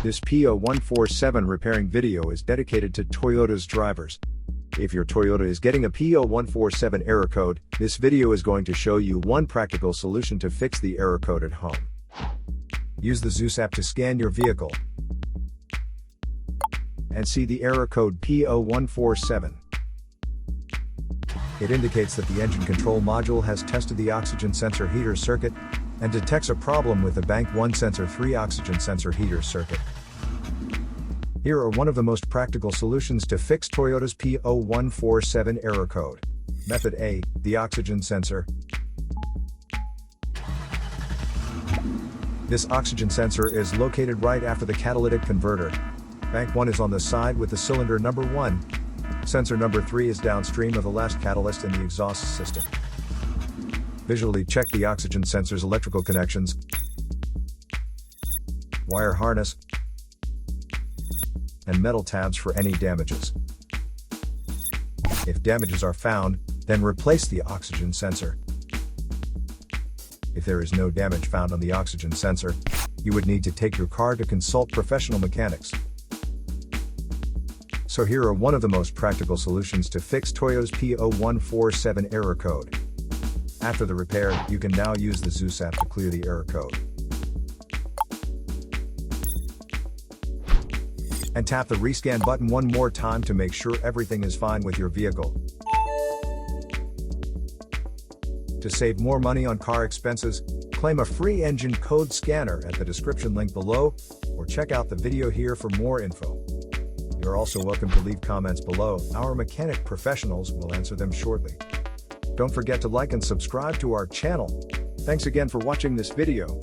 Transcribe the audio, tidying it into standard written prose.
This P0147 repairing video is dedicated to Toyota's drivers. If your Toyota is getting a P0147 error code, this video is going to show you one practical solution to fix the error code at home. Use the Zeus app to scan your vehicle and see the error code P0147. It indicates that the engine control module has tested the oxygen sensor heater circuit and detects a problem with the Bank 1 Sensor 3 oxygen sensor heater circuit. Here are one of the most practical solutions to fix Toyota's P0147 error code. Method A, the oxygen sensor. This oxygen sensor is located right after the catalytic converter. Bank 1 is on the side with the cylinder number 1. Sensor number 3 is downstream of the last catalyst in the exhaust system. Visually check the oxygen sensor's electrical connections, wire harness, and metal tabs for any damages. If damages are found, then replace the oxygen sensor. If there is no damage found on the oxygen sensor, you would need to take your car to consult professional mechanics. So here are one of the most practical solutions to fix Toyota's P0147 error code. After the repair, you can now use the Zeus app to clear the error code. And tap the rescan button one more time to make sure everything is fine with your vehicle. To save more money on car expenses, claim a free engine code scanner at the description link below, or check out the video here for more info. You're also welcome to leave comments below. Our mechanic professionals will answer them shortly. Don't forget to like and subscribe to our channel. Thanks again for watching this video.